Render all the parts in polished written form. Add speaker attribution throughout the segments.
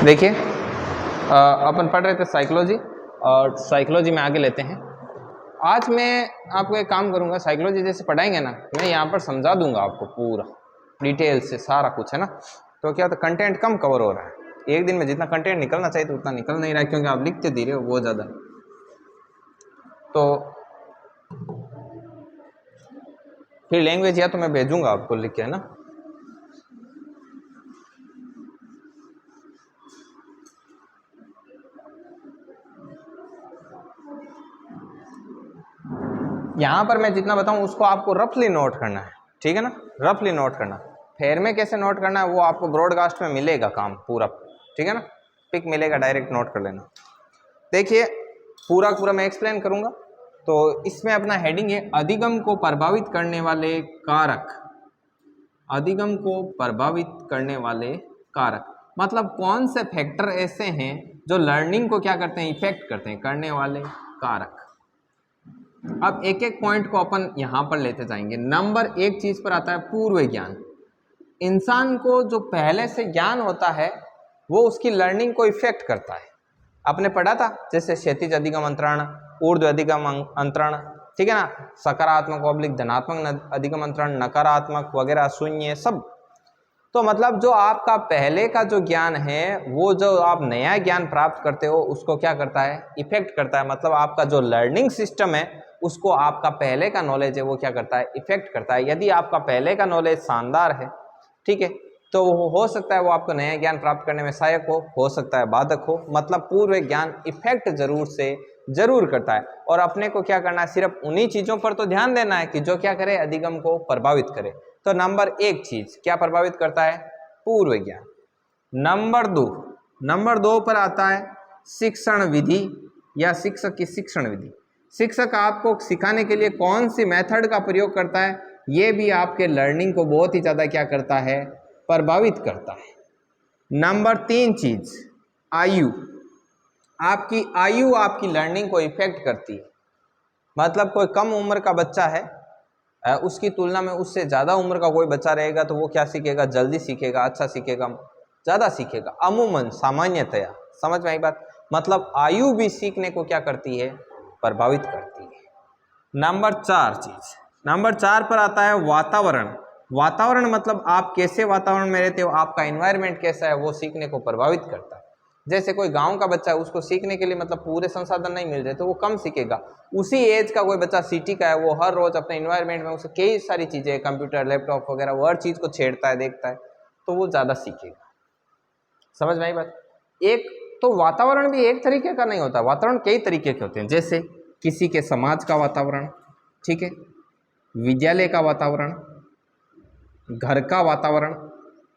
Speaker 1: देखिए अपन पढ़ रहे थे साइकोलॉजी और साइकोलॉजी में आगे लेते हैं। आज मैं आपको एक काम करूंगा, साइकोलॉजी जैसे पढ़ाएंगे ना, मैं यहाँ पर समझा दूंगा आपको पूरा डिटेल से सारा कुछ, है ना। तो क्या होता है, कंटेंट कम कवर हो रहा है। एक दिन में जितना कंटेंट निकलना चाहिए तो उतना निकल नहीं रहा है, क्योंकि आप लिखते धीरे हो बहुत ज़्यादा। तो फिर लैंग्वेज या तो मैं भेजूंगा आपको लिख के, है ना। यहाँ पर मैं जितना बताऊँ उसको आपको रफली नोट करना है, ठीक है ना। रफली नोट करना, फेयर में कैसे नोट करना है वो आपको ब्रॉडकास्ट में मिलेगा काम पूरा, ठीक है ना। पिक मिलेगा, डायरेक्ट नोट कर लेना। देखिए पूरा मैं एक्सप्लेन करूँगा। तो इसमें अपना हेडिंग है अधिगम को प्रभावित करने वाले कारक। अधिगम को प्रभावित करने वाले कारक मतलब कौन से फैक्टर ऐसे हैं जो लर्निंग को क्या करते हैं, इफेक्ट करते हैं, करने वाले कारक। अब एक एक पॉइंट को अपन यहां पर लेते जाएंगे। नंबर एक चीज पर आता है पूर्व ज्ञान। इंसान को जो पहले से ज्ञान होता है वो उसकी लर्निंग को इफेक्ट करता है। आपने पढ़ा था जैसे क्षैतिज अधिगम अंतरण, ऊर्ध्व अधिगम अंतरण, ठीक है ना, सकारात्मक ऑब्लिक धनात्मक अधिगम अंतरण, नकारात्मक वगैरह, शून्य, सब। तो मतलब जो आपका पहले का जो ज्ञान है वो जो आप नया ज्ञान प्राप्त करते हो उसको क्या करता है, इफेक्ट करता है। मतलब आपका जो लर्निंग सिस्टम है उसको आपका पहले का नॉलेज है वो क्या करता है, इफेक्ट करता है। यदि आपका पहले का नॉलेज शानदार है, ठीक है, तो हो सकता है वो आपको नया ज्ञान प्राप्त करने में सहायक हो सकता है बाधक हो। मतलब पूर्व ज्ञान इफेक्ट जरूर करता है। और अपने को क्या करना है, सिर्फ उन्हीं चीजों पर तो ध्यान देना है कि जो क्या करे, अधिगम को प्रभावित करे। तो नंबर एक चीज क्या प्रभावित करता है, पूर्व ज्ञान। नंबर दो पर आता है शिक्षण विधि या शिक्षक की शिक्षण विधि। शिक्षक आपको सिखाने के लिए कौन सी मेथड का प्रयोग करता है, ये भी आपके लर्निंग को बहुत ही ज्यादा क्या करता है, प्रभावित करता है। नंबर तीन चीज, आयु। आपकी आयु आपकी लर्निंग को इफेक्ट करती है। मतलब कोई कम उम्र का बच्चा है, उसकी तुलना में उससे ज़्यादा उम्र का कोई बच्चा रहेगा तो वो क्या सीखेगा, जल्दी सीखेगा, अच्छा सीखेगा, ज़्यादा सीखेगा। अमूमन सामान्यतया, समझ में आई बात। मतलब आयु भी सीखने को क्या करती है, प्रभावित करती है। नंबर चार पर आता है वातावरण। वातावरण मतलब आप कैसे वातावरण में रहते हो, आपका एनवायरनमेंट कैसा है, वो सीखने को प्रभावित करता है। जैसे कोई गांव का बच्चा है, उसको सीखने के लिए मतलब पूरे संसाधन नहीं मिल रहे तो वो कम सीखेगा। उसी एज का कोई बच्चा सिटी का है, वो हर रोज अपने एनवायरनमेंट में उसे कई सारी चीजें, कंप्यूटर, लैपटॉप वगैरह, वो हर चीज को छेड़ता है, देखता है, तो वो ज्यादा सीखेगा। समझ में आई बात। एक तो वातावरण भी एक तरीके का नहीं होता, वातावरण कई तरीके के होते हैं। जैसे किसी के समाज का वातावरण, ठीक है, विद्यालय का वातावरण, घर का वातावरण।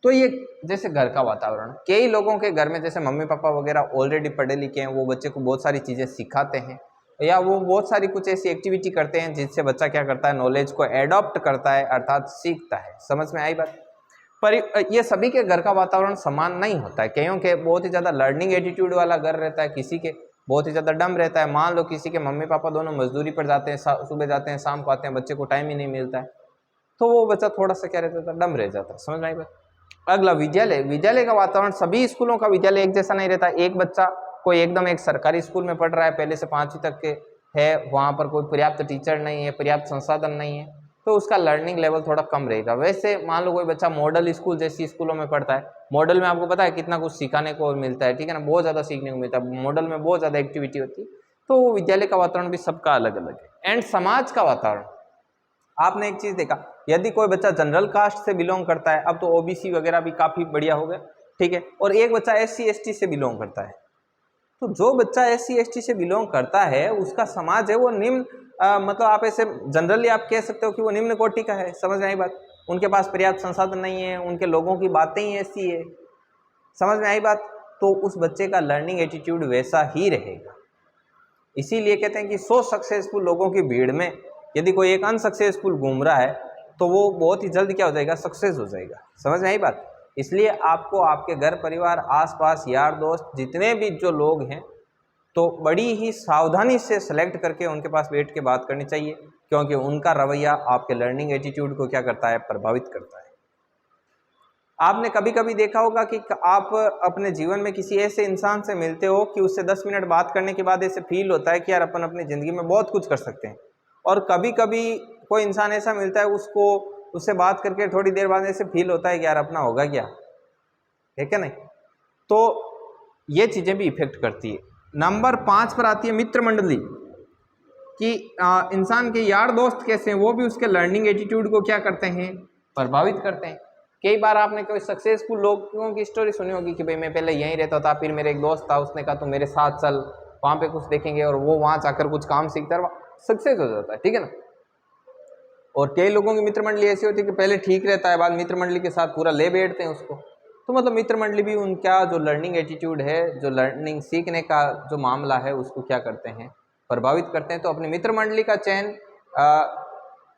Speaker 1: तो ये जैसे घर का वातावरण, कई लोगों के घर में जैसे मम्मी पापा वगैरह ऑलरेडी पढ़े लिखे हैं, वो बच्चे को बहुत सारी चीज़ें सिखाते हैं, या वो बहुत सारी कुछ ऐसी एक्टिविटी करते हैं जिससे बच्चा क्या करता है, नॉलेज को एडॉप्ट करता है, अर्थात सीखता है। समझ में आई बात। पर ये सभी के घर का वातावरण समान नहीं होता है। कईयों के बहुत ही ज़्यादा लर्निंग एटीट्यूड वाला घर रहता है, किसी के बहुत ही ज़्यादा डम रहता है। मान लो किसी के मम्मी पापा दोनों मजदूरी पर जाते हैं, सुबह जाते हैं शाम को आते हैं, बच्चे को टाइम ही नहीं मिलता है, तो वो बच्चा थोड़ा सा क्या रहता था, डम रह जाता है। समझ में आई बात। अगला विद्यालय का वातावरण। सभी स्कूलों का विद्यालय एक जैसा नहीं रहता। एक बच्चा कोई एकदम एक सरकारी स्कूल में पढ़ रहा है, पहले से 5वीं तक के है, वहाँ पर कोई पर्याप्त टीचर नहीं है, पर्याप्त संसाधन नहीं है, तो उसका लर्निंग लेवल थोड़ा कम रहेगा। वैसे मान लो कोई बच्चा मॉडल स्कूल जैसी स्कूलों में पढ़ता है, मॉडल में आपको पता है कितना कुछ सिखाने को मिलता है, ठीक है ना, बहुत ज़्यादा सीखने को मिलता है, मॉडल में बहुत ज़्यादा एक्टिविटी होती है। तो वो विद्यालय का वातावरण भी सबका अलग अलग है। एंड समाज का वातावरण, आपने एक चीज देखा, यदि कोई बच्चा जनरल कास्ट से बिलोंग करता है, अब तो ओबीसी वगैरह भी काफी बढ़िया हो गए, ठीक है, और एक बच्चा एससी एसटी से बिलोंग करता है, तो जो बच्चा एससी एसटी से बिलोंग करता है उसका समाज है वो निम्न, मतलब आप ऐसे जनरली आप कह सकते हो कि वो निम्न कोटि का है। समझ में आई बात। उनके पास पर्याप्त संसाधन नहीं है, उनके लोगों की बातें ही ऐसी है। समझ में आई बात। तो उस बच्चे का लर्निंग एटीट्यूड वैसा ही रहेगा। इसीलिए कहते हैं कि 100 सक्सेसफुल लोगों की भीड़ में यदि कोई एक अनसक्सेसफुल घूम रहा है तो वो बहुत ही जल्द क्या हो जाएगा, सक्सेस हो जाएगा। समझ में आई बात। इसलिए आपको आपके घर परिवार, आसपास यार दोस्त, जितने भी जो लोग हैं, तो बड़ी ही सावधानी से सेलेक्ट करके उनके पास बैठ के बात करनी चाहिए, क्योंकि उनका रवैया आपके लर्निंग एटीट्यूड को क्या करता है, प्रभावित करता है। आपने कभी कभी देखा होगा कि आप अपने जीवन में किसी ऐसे इंसान से मिलते हो कि उससे 10 मिनट बात करने के बाद ऐसे फील होता है कि यार अपन अपनी ज़िंदगी में बहुत कुछ कर सकते हैं। और कभी कभी कोई इंसान ऐसा मिलता है उससे बात करके थोड़ी देर बाद ऐसे फील होता है कि यार अपना होगा क्या, है क्या नहीं। तो ये चीज़ें भी इफेक्ट करती है। नंबर 5 पर आती है मित्र मंडली, कि इंसान के यार दोस्त कैसे हैं, वो भी उसके लर्निंग एटीट्यूड को क्या करते हैं, प्रभावित करते हैं। कई बार आपने कोई सक्सेसफुल लोगों की स्टोरी सुनी होगी कि भाई मैं पहले यहीं रहता था, फिर मेरे एक दोस्त था, उसने कहा तो मेरे साथ चल, वहाँ पे कुछ देखेंगे, और वो वहाँ जाकर कुछ काम सीखता है, सक्सेस हो जाता है, ठीक है ना। और कई लोगों की मित्र मंडली ऐसी होती है कि पहले ठीक रहता है, बाद मित्र मंडली के साथ पूरा ले बैठते हैं उसको। तो मतलब मित्र मंडली भी उनका जो लर्निंग एटीट्यूड है, जो लर्निंग सीखने का जो मामला है, उसको क्या करते हैं, प्रभावित करते हैं। तो अपनी मित्र मंडली का चयन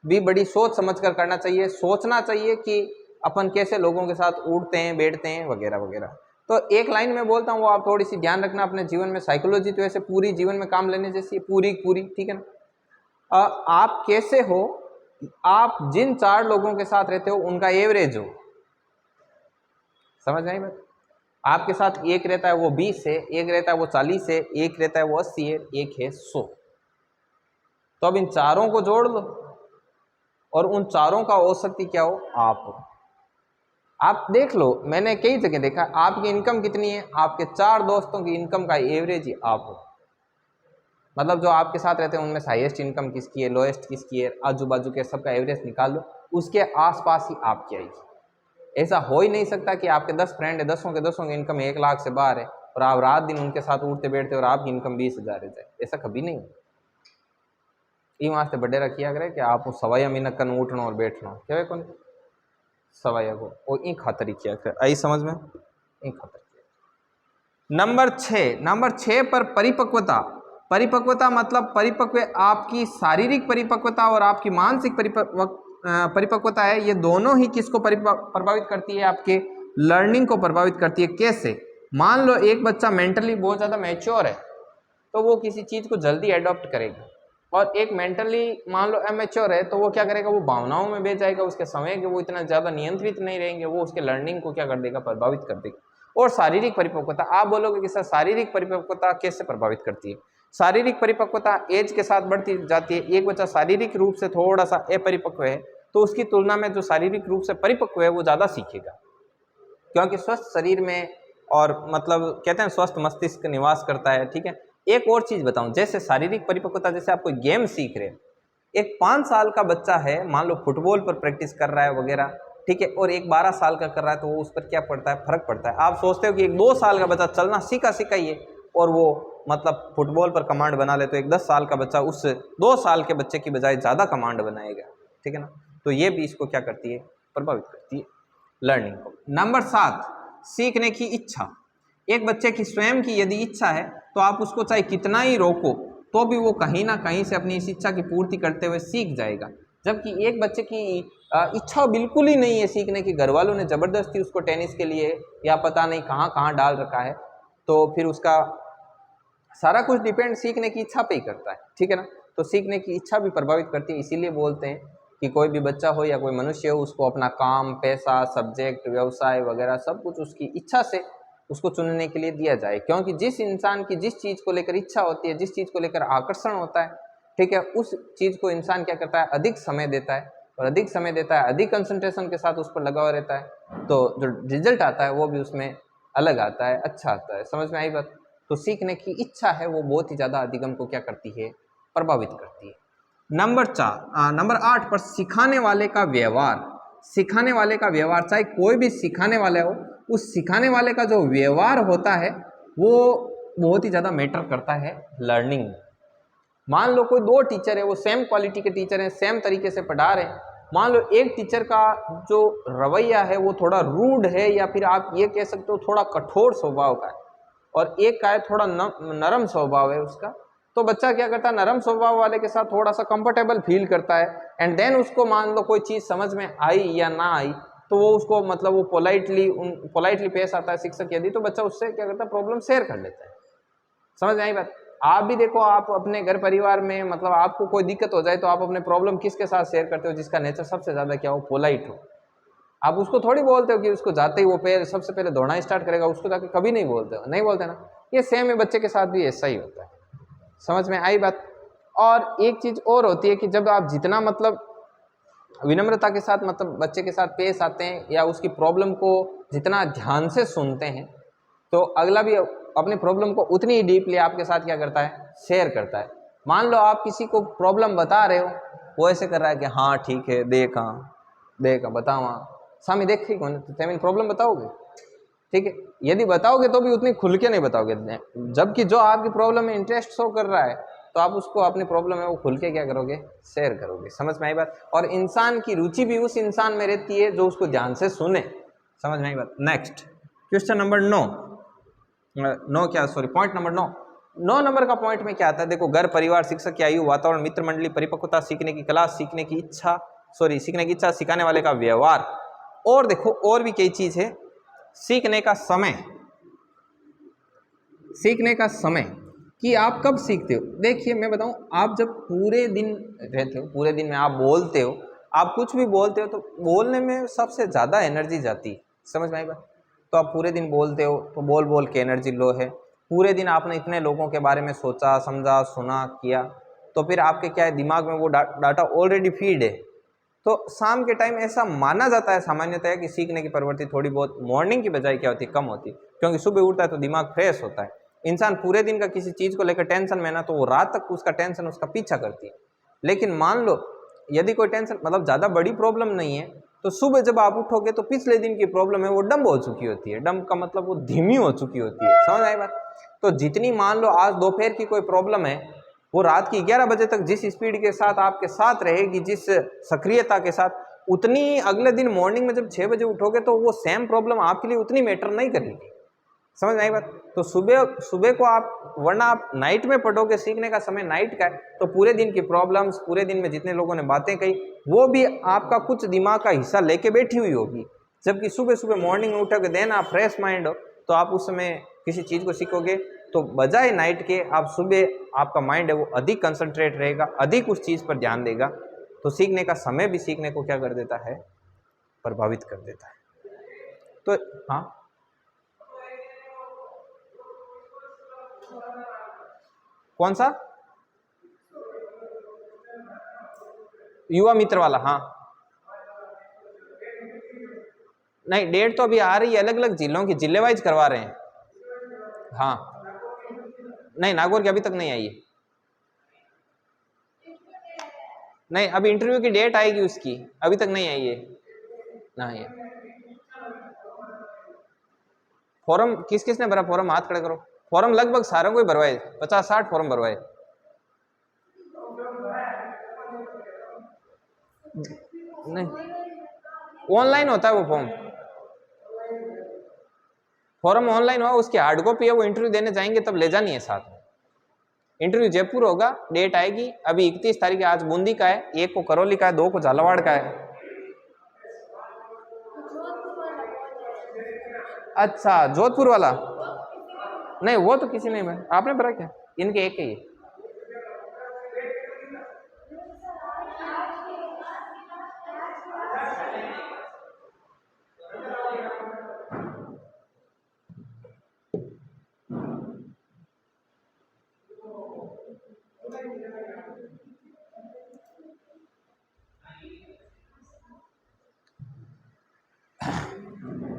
Speaker 1: भी बड़ी सोच समझ कर करना चाहिए। सोचना चाहिए कि अपन कैसे लोगों के साथ उठते हैं, बैठते हैं, वगैरह वगैरह। तो एक लाइन में बोलता हूँ, वो आप थोड़ी सी ध्यान रखना अपने जीवन में। साइकोलॉजी तो ऐसे पूरी जीवन में काम लेने जैसी पूरी पूरी, ठीक है ना। आप कैसे हो, आप जिन 4 लोगों के साथ रहते हो उनका एवरेज हो, समझ आई बात। आपके साथ एक रहता है वो 20 है, एक रहता है वो 40 है, एक रहता है वो 80 है, एक है 100। तो अब इन चारों को जोड़ लो और उन चारों का औसत क्या हो, आप हो। आप देख लो, मैंने कई जगह देखा, आपकी इनकम कितनी है, आपके 4 दोस्तों की इनकम का एवरेज ही आप हो। मतलब जो आपके साथ रहते हैं उनमें से हाईएस्ट इनकम किसकी है, लोएस्ट किसकी है, आजू बाजू के सबका एवरेज निकाल लो, उसके आसपास ही आपकी आएगी। ऐसा हो ही नहीं सकता कि आपके 10 फ्रेंड है, 10 की इनकम 1 लाख से बाहर है, और आप रात दिन उनके साथ उठते बैठते और आपकी इनकम 20,000 रह जाए। ऐसा कभी नहीं। ये वहाँ से बड़े रखिया करे कि आप सवाया मिनट कन उठना और बैठना, क्या कौन सवाया को वो ई खातर ही किया कर, आई समझ में, ई खातर किया। नंबर 6 पर परिपक्वता। परिपक्वता मतलब परिपक्व, आपकी शारीरिक परिपक्वता और आपकी मानसिक परिपक्वता है, ये दोनों ही किसको प्रभावित करती है, आपके लर्निंग को प्रभावित करती है। कैसे? मान लो एक बच्चा मेंटली बहुत ज़्यादा मैच्योर है, तो वो किसी चीज़ को जल्दी एडॉप्ट करेगा, और एक मेंटली मान लो अमेच्योर है, तो वो क्या करेगा, वो भावनाओं में बह जाएगा, उसके समय के वो इतना ज़्यादा नियंत्रित नहीं रहेंगे, वो उसके लर्निंग को क्या कर देगा, प्रभावित कर देगा। और शारीरिक परिपक्वता, आप बोलोगे कि सर शारीरिक परिपक्वता कैसे प्रभावित करती है। शारीरिक परिपक्वता एज के साथ बढ़ती जाती है। एक बच्चा शारीरिक रूप से थोड़ा सा अपरिपक्व है, तो उसकी तुलना में जो शारीरिक रूप से परिपक्व है वो ज़्यादा सीखेगा, क्योंकि स्वस्थ शरीर में और मतलब कहते हैं स्वस्थ मस्तिष्क निवास करता है, ठीक है। एक और चीज़ बताऊं, जैसे शारीरिक परिपक्वता, जैसे आप कोई गेम सीख रहे हैं, एक 5 साल का बच्चा है, मान लो फुटबॉल पर प्रैक्टिस कर रहा है वगैरह, ठीक है, और एक 12 साल का कर रहा है, तो वो उस पर क्या पड़ता है, फर्क पड़ता है। आप सोचते हो कि एक 2 साल का बच्चा चलना सीखा ही है और वो मतलब फुटबॉल पर कमांड बना ले, तो एक 10 साल का बच्चा उस 2 साल के बच्चे की बजाय ज़्यादा कमांड बनाएगा, ठीक है ना। तो ये भी इसको क्या करती है, प्रभावित करती है लर्निंग को। नंबर 7, सीखने की इच्छा। एक बच्चे की स्वयं की यदि इच्छा है, तो आप उसको चाहे कितना ही रोको, तो भी वो कहीं ना कहीं से अपनी इस इच्छा की पूर्ति करते हुए सीख जाएगा। जबकि एक बच्चे की इच्छा बिल्कुल ही नहीं है सीखने की, घर वालों ने ज़बरदस्ती उसको टेनिस के लिए या पता नहीं कहाँ कहाँ डाल रखा है, तो फिर उसका सारा कुछ डिपेंड सीखने की इच्छा पे ही करता है, ठीक है ना। तो सीखने की इच्छा भी प्रभावित करती है। इसीलिए बोलते हैं कि कोई भी बच्चा हो या कोई मनुष्य हो, उसको अपना काम, पैसा, सब्जेक्ट, व्यवसाय वगैरह सब कुछ उसकी इच्छा से उसको चुनने के लिए दिया जाए, क्योंकि जिस इंसान की जिस चीज़ को लेकर इच्छा होती है, जिस चीज़ को लेकर आकर्षण होता है, ठीक है, उस चीज़ को इंसान क्या करता है, अधिक समय देता है, और अधिक समय देता है, अधिक कंसंट्रेशन के साथ उस पर लगा हुआ रहता है, तो जो रिजल्ट आता है वो भी उसमें अलग आता है, अच्छा आता है। समझ में आई बात। तो सीखने की इच्छा है वो बहुत ही ज़्यादा अधिगम को क्या करती है, प्रभावित करती है। नंबर 8 पर सिखाने वाले का व्यवहार। सिखाने वाले का व्यवहार, चाहे कोई भी सिखाने वाला हो, उस सिखाने वाले का जो व्यवहार होता है वो बहुत ही ज़्यादा मैटर करता है लर्निंग। मान लो कोई 2 टीचर है, वो सेम क्वालिटी के टीचर हैं, सेम तरीके से पढ़ा रहे हैं। मान लो एक टीचर का जो रवैया है वो थोड़ा रूड है, या फिर आप ये कह सकते हो थोड़ा कठोर स्वभाव का है, और एक का है थोड़ा नरम स्वभाव है उसका, तो बच्चा क्या करता है, नरम स्वभाव वाले के साथ थोड़ा सा कंफर्टेबल फील करता है। एंड देन उसको मान लो कोई चीज़ समझ में आई या ना आई, तो वो उसको मतलब वो पोलाइटली पेश आता है शिक्षक यदि, तो बच्चा उससे क्या करता है, प्रॉब्लम शेयर कर लेता है। समझ में आई बात। आप भी देखो, आप अपने घर परिवार में मतलब आपको कोई दिक्कत हो जाए, तो आप अपने प्रॉब्लम किसके साथ शेयर करते हो, जिसका नेचर सबसे ज़्यादा क्या हो, पोलाइट हो, आप उसको थोड़ी बोलते हो कि उसको जाते ही वो पैर सबसे पहले दौड़ना स्टार्ट करेगा, उसको जाके कभी नहीं बोलते हो, नहीं बोलते ना। ये सेम है, बच्चे के साथ भी ऐसा ही होता है। समझ में आई बात। और एक चीज और होती है कि जब आप जितना मतलब विनम्रता के साथ मतलब बच्चे के साथ पेश आते हैं या उसकी प्रॉब्लम को जितना ध्यान से सुनते हैं, तो अगला भी अपनी प्रॉब्लम को उतनी ही डीपली आपके साथ क्या करता है, शेयर करता है। मान लो आप किसी को प्रॉब्लम बता रहे हो, वो ऐसे कर रहा है कि हाँ ठीक है, देखा बताओ, हाँ सामने देखे कौन, तो प्रॉब्लम बताओगे, ठीक है। यदि बताओगे तो भी उतनी खुल के नहीं बताओगे, जबकि जो आपकी प्रॉब्लम में इंटरेस्ट शो कर रहा है तो आप उसको अपनी प्रॉब्लम है वो खुल के क्या करोगे, शेयर करोगे। समझ में आई बात। और इंसान की रुचि भी उस इंसान में रहती है जो उसको ध्यान से सुने। समझ में आई बात। नेक्स्ट क्वेश्चन नंबर 9 क्या सॉरी पॉइंट नंबर 9 नंबर का पॉइंट में क्या आता है, देखो घर परिवार शिक्षक की आयु वातावरण मित्र मंडली परिपक्वता सीखने की कला सीखने की इच्छा सिखाने वाले का व्यवहार, और देखो और भी कई चीज है। सीखने का समय कि आप कब सीखते हो। देखिए मैं बताऊं, आप जब पूरे दिन रहते हो, पूरे दिन में आप बोलते हो, आप कुछ भी बोलते हो तो बोलने में सबसे ज़्यादा एनर्जी जाती है। समझ में आई बात। तो आप पूरे दिन बोलते हो तो बोल बोल के एनर्जी लो है। पूरे दिन आपने इतने लोगों के बारे में सोचा समझा सुना किया, तो फिर आपके क्या है, दिमाग में वो डाटा ऑलरेडी फीड है। तो शाम के टाइम ऐसा माना जाता है सामान्यतः कि सीखने की प्रवृत्ति थोड़ी बहुत मॉर्निंग की बजाय क्या होती है, कम होती है, क्योंकि सुबह उठता है तो दिमाग फ्रेश होता है। इंसान पूरे दिन का किसी चीज़ को लेकर टेंशन में ना, तो वो रात तक उसका टेंशन उसका पीछा करती है। लेकिन मान लो यदि कोई टेंशन मतलब ज़्यादा बड़ी प्रॉब्लम नहीं है, तो सुबह जब आप उठोगे तो पिछले दिन की प्रॉब्लम है वो डंब हो चुकी होती है। डंब का मतलब वो धीमी हो चुकी होती है। समझ आई बात। तो जितनी मान लो आज दोपहर की कोई प्रॉब्लम है, वो रात की 11 बजे तक जिस स्पीड के साथ आपके साथ रहेगी, जिस सक्रियता के साथ, उतनी अगले दिन मॉर्निंग में जब 6 बजे उठोगे तो वो सेम प्रॉब्लम आपके लिए उतनी मैटर नहीं करेगी। समझ आई बात। तो सुबह को आप, वरना आप नाइट में पढ़ोगे, सीखने का समय नाइट का है, तो पूरे दिन की प्रॉब्लम्स, पूरे दिन में जितने लोगों ने बातें कही, वो भी आपका कुछ दिमाग का हिस्सा लेके बैठी हुई होगी। जबकि सुबह सुबह मॉर्निंग में उठोगे, देन आप फ्रेश माइंड हो, तो आप उस समय किसी चीज़ को सीखोगे। तो बजाय नाइट के आप सुबह, आपका माइंड है वो अधिक कंसंट्रेट रहेगा, अधिक उस चीज़ पर ध्यान देगा। तो सीखने का समय भी सीखने को क्या कर देता है, प्रभावित कर देता है। तो हाँ, कौन सा युवा मित्र वाला? हाँ नहीं, डेट तो अभी आ रही है, अलग अलग जिलों की, जिले वाइज करवा रहे हैं। हाँ नहीं, नागौर की अभी तक नहीं आई है। नहीं, अभी इंटरव्यू की डेट आएगी उसकी, अभी तक नहीं आई है ना। ये फॉर्म किस किस ने भरा? फॉर्म हाथ खड़े करो। फॉर्म लगभग सारों को ही भरवाए, 50-60 फॉर्म भरवाए। नहीं, ऑनलाइन होता है वो फॉर्म। फॉर्म ऑनलाइन हुआ, उसकी हार्ड कॉपी है, वो इंटरव्यू देने जाएंगे तब ले जानी है साथ में। इंटरव्यू जयपुर होगा, डेट आएगी अभी 31 तारीख है। आज बूंदी का है, 1 को करौली का है, 2 को झालावाड़ का है। अच्छा, जोधपुर वाला नहीं, वो तो किसी ने भरा। आपने भरा क्या? इनके एक ही है।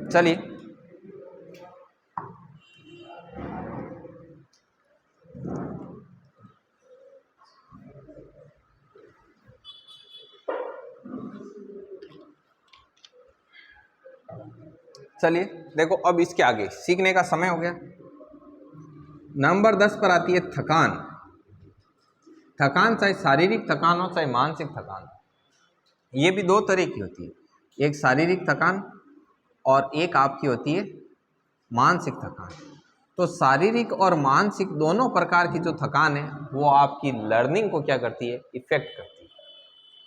Speaker 1: चलिए चलिए देखो, अब इसके आगे सीखने का समय हो गया। नंबर 10 पर आती है थकान। थकान चाहे शारीरिक थकान हो चाहे मानसिक थकान, ये भी 2 तरह की होती है। एक शारीरिक थकान और एक आपकी होती है मानसिक थकान। तो शारीरिक और मानसिक दोनों प्रकार की जो थकान है वो आपकी लर्निंग को क्या करती है, इफेक्ट करती है।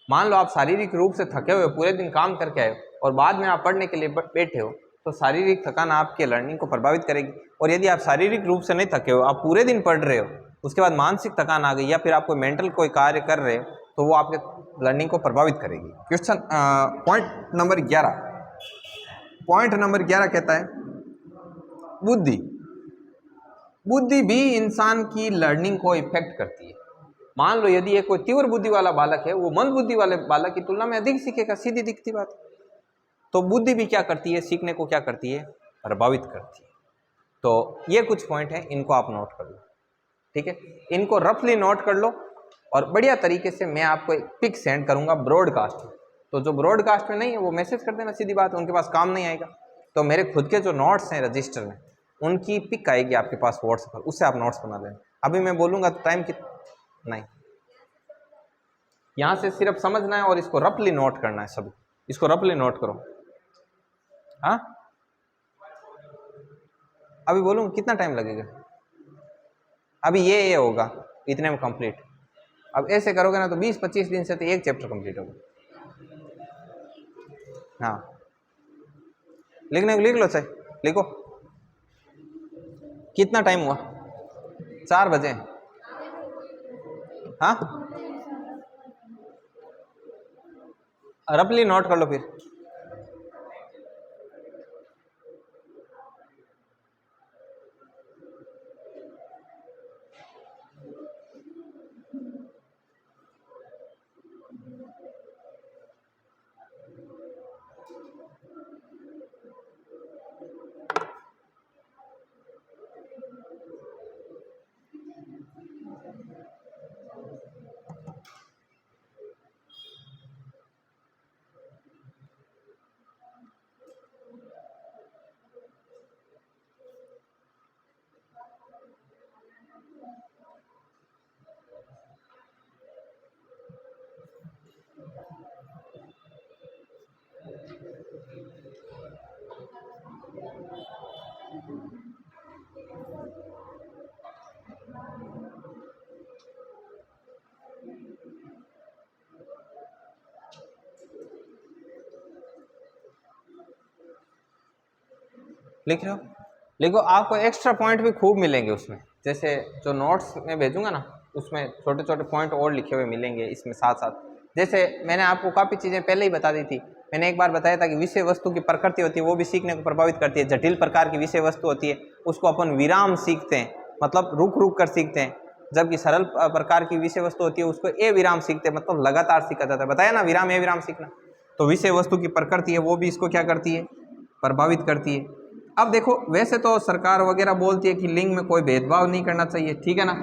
Speaker 1: मान लो आप शारीरिक रूप से थके हुए पूरे दिन काम करके आए और बाद में आप पढ़ने के लिए बैठे हो, तो शारीरिक थकान आपके लर्निंग को प्रभावित करेगी। और यदि आप शारीरिक रूप से नहीं थके हो, आप पूरे दिन पढ़ रहे हो, उसके बाद मानसिक थकान आ गई या फिर आप कोई मेंटल कोई कार्य कर रहे हो, तो वो आपके लर्निंग को प्रभावित करेगी। Question point number 11, point number 11 कहता है बुद्धि। बुद्धि भी इंसान की लर्निंग को इफेक्ट करती है। मान लो यदि ये कोई तीव्र बुद्धि वाला बालक है, वो मंद बुद्धि वाले बालक की तुलना में अधिक सीखेगा, सीधी दिखती बात। तो बुद्धि भी क्या करती है, सीखने को क्या करती है, प्रभावित करती है। तो ये कुछ पॉइंट है, इनको आप नोट कर लो, ठीक है। इनको रफली नोट कर लो और बढ़िया तरीके से मैं आपको एक पिक सेंड करूंगा ब्रॉडकास्ट में। तो जो ब्रॉडकास्ट में नहीं है वो मैसेज कर देना, सीधी बात है, उनके पास काम नहीं आएगा। तो मेरे खुद के जो नोट्स हैं रजिस्टर में, उनकी पिक आएगी आपके पास व्हाट्सएप पर, उससे आप नोट्स बना लेना। अभी मैं बोलूँगा तो टाइम नहीं, यहाँ से सिर्फ समझना है और इसको रफली नोट करना है। सब इसको रफली नोट करो। हाँ, अभी बोलूँगा कितना टाइम लगेगा? अभी ये होगा इतने में कंप्लीट। अब ऐसे करोगे ना तो 20-25 दिन से तो एक चैप्टर कंप्लीट होगा। हाँ, लिखने को लिख लो, सही लिखो। कितना टाइम हुआ? 4 बजे। हाँ, रफली नोट कर लो फिर। लिख रहे हो? लिखो। आपको एक्स्ट्रा पॉइंट भी खूब मिलेंगे उसमें, जैसे जो नोट्स में भेजूंगा ना, उसमें छोटे छोटे पॉइंट और लिखे हुए मिलेंगे इसमें साथ साथ। जैसे मैंने आपको काफ़ी चीज़ें पहले ही बता दी थी। मैंने एक बार बताया था कि विषय वस्तु की प्रकृति होती है, वो भी सीखने को प्रभावित करती है। जटिल प्रकार की विषय वस्तु होती है, उसको अपन विराम सीखते हैं, मतलब रुक रुक कर सीखते हैं। जबकि सरल प्रकार की विषय वस्तु होती है, उसको ए विराम सीखते हैं, मतलब लगातार सीखा जाता है। बताया ना, विराम ए विराम सीखना। तो विषय वस्तु की प्रकृति है, वो भी इसको क्या करती है, प्रभावित करती है। अब देखो, वैसे तो सरकार वगैरह बोलती है कि लिंग में कोई भेदभाव नहीं करना चाहिए, ठीक है ना।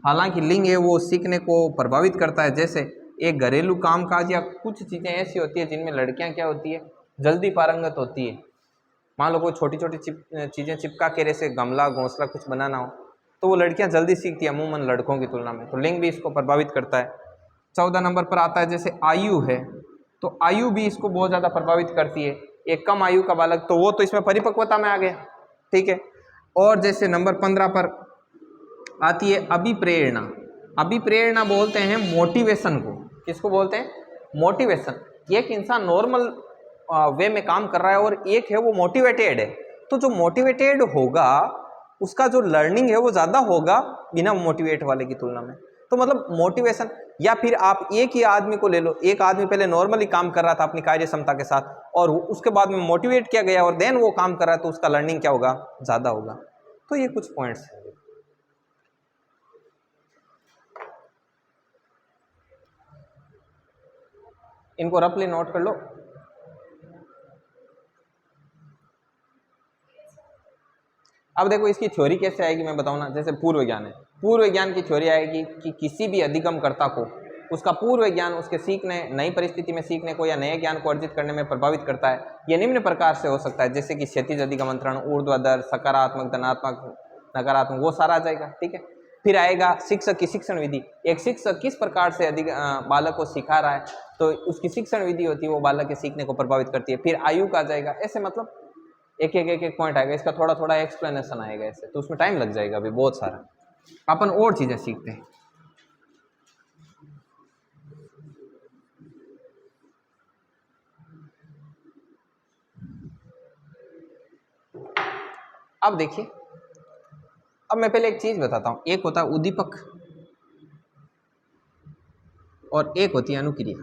Speaker 1: हालांकि लिंग है वो सीखने को प्रभावित करता है। जैसे एक घरेलू कामकाज या कुछ चीज़ें ऐसी होती है जिनमें लड़कियां क्या होती है, जल्दी पारंगत होती है। मान लो कोई छोटी छोटी चीज़ें चिपका के, जैसे गमला घोंसला कुछ बनाना हो, तो वो लड़कियां जल्दी सीखती है अमूमन लड़कों की तुलना में। तो लिंग भी इसको प्रभावित करता है। 14 नंबर पर आता है जैसे आयु है, तो आयु भी इसको बहुत ज़्यादा प्रभावित करती है। एक कम आयु का बालक, तो वो तो इसमें परिपक्वता में आ गया, ठीक है। और जैसे नंबर 15 पर आती है अभिप्रेरणा। अभिप्रेरणा बोलते हैं मोटिवेशन को। किसको बोलते हैं? मोटिवेशन। एक इंसान नॉर्मल वे में काम कर रहा है और एक है वो मोटिवेटेड है, तो जो मोटिवेटेड होगा उसका जो लर्निंग है वो ज़्यादा होगा बिना मोटिवेट वाले की तुलना में। तो मतलब मोटिवेशन। या फिर आप एक ही आदमी को ले लो, एक आदमी पहले नॉर्मली काम कर रहा था अपनी कार्य क्षमता के साथ, और उसके बाद में मोटिवेट किया गया और देन वो काम कर रहा है, तो उसका लर्निंग क्या होगा, ज़्यादा होगा। तो ये कुछ पॉइंट्स हैं। इनको रफली नोट कर लो। अब देखो इसकी थ्योरी कैसे आएगी मैं बताऊँ ना। जैसे पूर्व ज्ञान है, पूर्व ज्ञान की थ्योरी आएगी कि किसी भी अधिगमकर्ता को उसका पूर्व ज्ञान उसके सीखने, नई परिस्थिति में सीखने को या नए ज्ञान को अर्जित करने में प्रभावित करता है। यह निम्न प्रकार से हो सकता है, जैसे कि क्षैतिज अधिगमंत्रण, ऊर्ध्वाधर, सकारात्मक, धनात्मक, नकारात्मक, वो सारा आ जाएगा, ठीक है। फिर आएगा शिक्षक की शिक्षण विधि। एक शिक्षक किस प्रकार से बालक को सिखा रहा है, तो उसकी शिक्षण विधि होती है वो बालक के सीखने को प्रभावित करती है। फिर आयु का आ जाएगा। ऐसे मतलब एक एक पॉइंट आएगा, इसका थोड़ा थोड़ा एक्सप्लेनेशन आएगा ऐसे, तो उसमें टाइम लग जाएगा अभी बहुत सारा। अपन और चीज़ें सीखते हैं। अब देखिए, अब मैं पहले एक चीज़ बताता हूँ। एक होता है उद्दीपक और एक होती है अनुक्रिया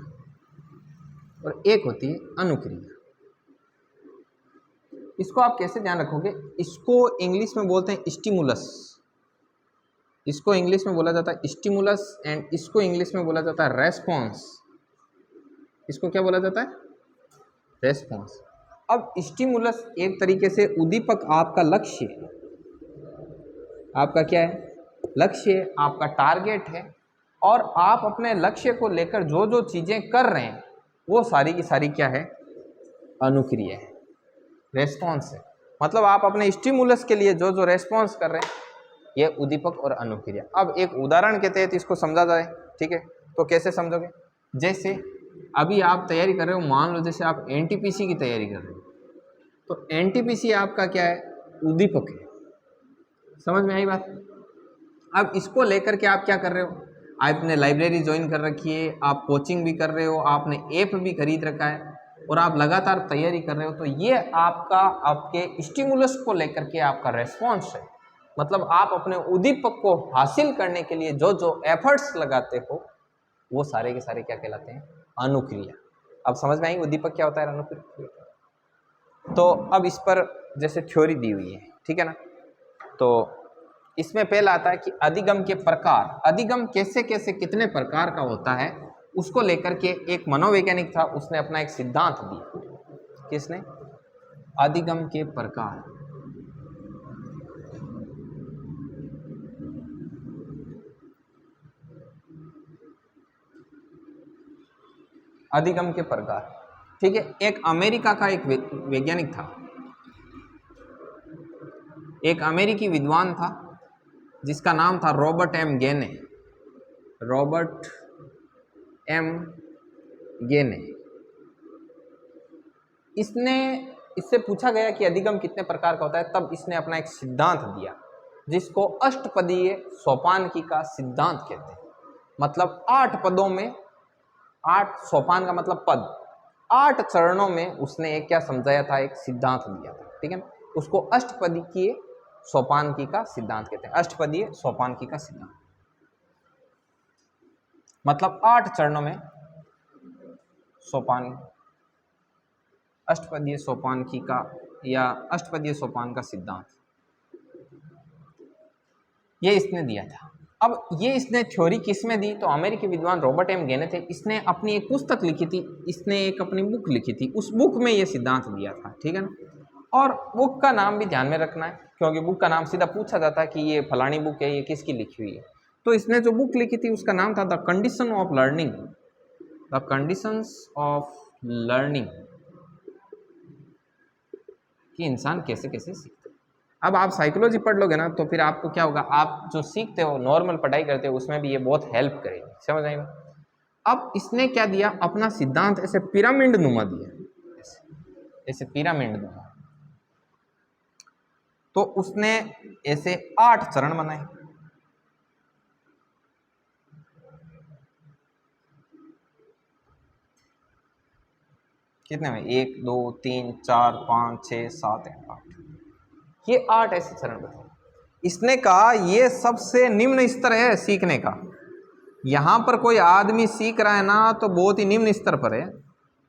Speaker 1: और एक होती है अनुक्रिया। इसको आप कैसे ध्यान रखोगे, इसको इंग्लिश में बोलते हैं स्टिमुलस, इसको इंग्लिश में बोला जाता है स्टिमुलस, एंड इसको इंग्लिश में बोला जाता है रेस्पॉन्स। इसको क्या बोला जाता है, रेस्पॉन्स। अब स्टिमुलस एक तरीके से उद्दीपक आपका लक्ष्य है, आपका क्या है, लक्ष्य है, आपका टारगेट है, और आप अपने लक्ष्य को लेकर जो जो चीज़ें कर रहे हैं वो सारी की सारी क्या है, अनुक्रिया है, रेस्पॉन्स है। मतलब आप अपने स्टिमुलस के लिए जो जो रेस्पॉन्स कर रहे हैं ये उद्दीपक और अनुक्रिया। अब एक उदाहरण के तहत इसको समझा जाए, ठीक है, तो कैसे समझोगे, जैसे अभी आप तैयारी कर रहे हो, मान लो जैसे आप एनटीपीसी की तैयारी कर रहे हो, तो एनटीपीसी आपका क्या है, उद्दीपक है। समझ में आई बात। अब इसको लेकर के आप क्या कर रहे हो, आपने लाइब्रेरी ज्वाइन कर रखी है, आप कोचिंग भी कर रहे हो, आपने ऐप भी खरीद रखा है और आप लगातार तैयारी कर रहे हो, तो ये आपका आपके स्टिमुलस को लेकर के आपका रेस्पॉन्स है। मतलब आप अपने उद्दीपक को हासिल करने के लिए जो जो एफर्ट्स लगाते हो वो सारे के सारे क्या कहलाते हैं, अनुक्रिया। अब समझ में आई उद्दीपक क्या होता है, अनुक्रिया। तो अब इस पर जैसे थ्योरी दी हुई है, ठीक है ना, तो इसमें पहला आता है कि अधिगम के प्रकार, अधिगम कैसे कैसे कितने प्रकार का होता है उसको लेकर के एक मनोवैज्ञानिक था, उसने अपना एक सिद्धांत दिया। किसने, अधिगम के प्रकार। अधिगम के प्रकार, ठीक है। एक अमेरिका का एक वैज्ञानिक था, एक अमेरिकी विद्वान था जिसका नाम था रॉबर्ट एम गेने, रॉबर्ट एम गेने। इससे पूछा गया कि अधिगम कितने प्रकार का होता है, तब इसने अपना एक सिद्धांत दिया जिसको अष्टपदीय सोपानकी का सिद्धांत कहते हैं। मतलब 8 पदों में, 8 सोपान का मतलब पद, 8 चरणों में उसने एक क्या समझाया था, एक सिद्धांत दिया था, ठीक है। उसको अष्टपदीय सोपानकी का सिद्धांत कहते हैं, अष्टपदीय सोपानकी का सिद्धांत। मतलब 8 चरणों में सोपान, अष्टपदीय सोपानकी का या अष्टपदीय सोपान का सिद्धांत, ये इसने दिया था। अब ये इसने थ्योरी किस में दी, तो अमेरिकी विद्वान रॉबर्ट एम गेने थे, इसने अपनी एक पुस्तक लिखी थी, इसने एक अपनी बुक लिखी थी, उस बुक में ये सिद्धांत दिया था, ठीक है ना। और बुक का नाम भी ध्यान में रखना है, क्योंकि बुक का नाम सीधा पूछा जाता है कि ये फलानी बुक है, ये किसकी लिखी हुई है। तो इसने जो बुक लिखी थी उसका नाम था the condition of learning, the conditions of learning, कि इंसान कैसे कैसे सीखता है। अब आप साइकोलॉजी पढ़ लोगे ना तो फिर आपको क्या होगा, आप जो सीखते हो, नॉर्मल पढ़ाई करते हो, उसमें भी ये बहुत हेल्प करेगी। समझ आएगा। अब इसने क्या दिया, अपना सिद्धांत ऐसे पिरामिड नुमा दिया, ऐसे पिरामिड नुमा। तो उसने ऐसे 8 चरण बनाए। कितने में, 1 2 3 4 5 6 7 8, ये 8 ऐसे चरण बताए। इसने कहा ये सबसे निम्न स्तर है सीखने का, यहाँ पर कोई आदमी सीख रहा है ना तो बहुत ही निम्न स्तर पर है,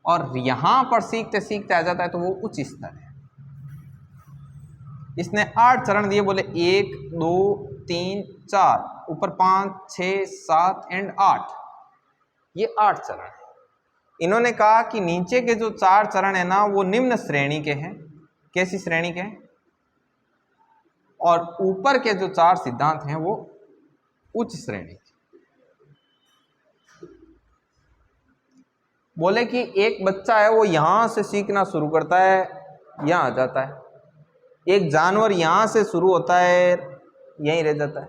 Speaker 1: और यहाँ पर सीखते सीखते आ जाता है तो वो उच्च स्तर है। इसने 8 चरण दिए, बोले 1 2 3 4, ऊपर 5 6 7 एंड 8, ये 8 चरण है। इन्होंने कहा कि नीचे के जो 4 चरण है ना वो निम्न श्रेणी के हैं। कैसी श्रेणी के हैं? और ऊपर के जो 4 सिद्धांत हैं वो उच्च श्रेणी के। बोले कि एक बच्चा है वो यहां से सीखना शुरू करता है, यहां आ जाता है। एक जानवर यहां से शुरू होता है, यहीं रह जाता है,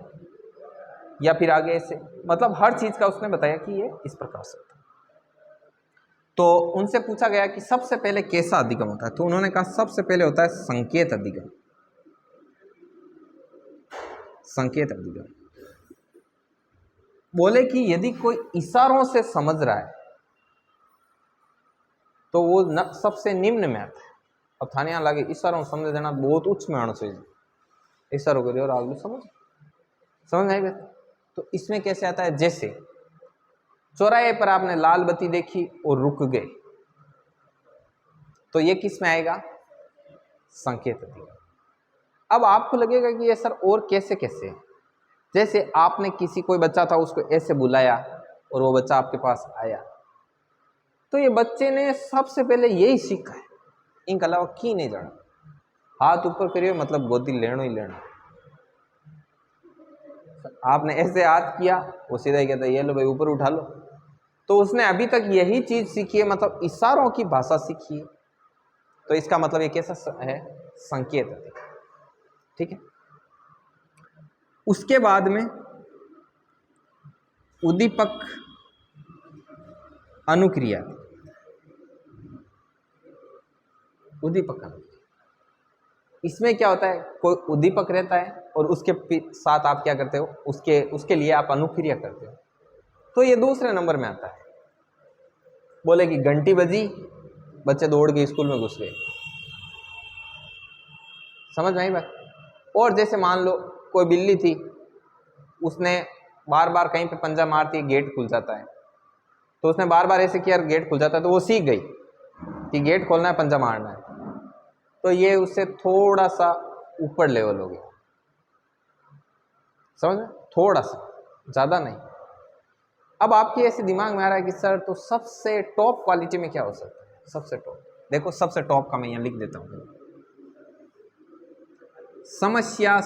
Speaker 1: या फिर आगे से। मतलब हर चीज का उसने बताया कि ये इस प्रकार से होता है। तो उनसे पूछा गया कि सबसे पहले कैसा अधिगम होता है, तो उन्होंने कहा सबसे पहले होता है संकेत अधिगम। संकेत अधिगम बोले कि यदि कोई इशारों से समझ रहा है तो वो सबसे निम्न में आता है। अब थाने यहाँ लगे इशारों समझ देना बहुत उच्च में आना चाहिए, इशारों करिए और आगे समझ आएगा। तो इसमें कैसे आता है, जैसे चौराहे पर आपने लाल बत्ती देखी और रुक गए, तो ये किस में आएगा? संकेत अधिगम। अब आपको लगेगा कि ये सर और कैसे कैसे, जैसे आपने किसी कोई बच्चा था उसको ऐसे बुलाया और वो बच्चा आपके पास आया, तो ये बच्चे ने सबसे पहले यही सीखा है, इनके अलावा की नहीं जाना। हाथ ऊपर करिए मतलब गोदी लेना ही लेना। आपने ऐसे हाथ किया, वो सीधा ही कहता है ये लो भाई ऊपर उठा लो। तो उसने अभी तक यही चीज सीखी है, मतलब इशारों की भाषा सीखी है। तो इसका मतलब ये कैसा है, संकेत है, ठीक है। उसके बाद में उद्दीपक अनुक्रिया, उद्दीपक अनुक्रिया, इसमें क्या होता है, कोई उद्दीपक रहता है और उसके साथ आप क्या करते हो, उसके लिए आप अनुक्रिया करते हो। तो ये दूसरे नंबर में आता है। बोले कि घंटी बजी, बच्चे दौड़ के स्कूल में घुस गए, समझ में आई बात। और जैसे मान लो कोई बिल्ली थी, उसने बार बार कहीं पे पंजा मारती है, गेट खुल जाता है, तो उसने बार बार ऐसे किया गेट खुल जाता है, तो वो सीख गई कि गेट खोलना है, पंजा मारना है। तो ये उससे थोड़ा सा ऊपर लेवल हो गया, समझ में, थोड़ा सा, ज़्यादा नहीं। अब आपके ऐसे दिमाग में आ रहा है कि सर तो सबसे टॉप क्वालिटी में क्या हो सकता है, सबसे टॉप, देखो सबसे टॉप का मैं यहाँ लिख देता हूँ, समस्या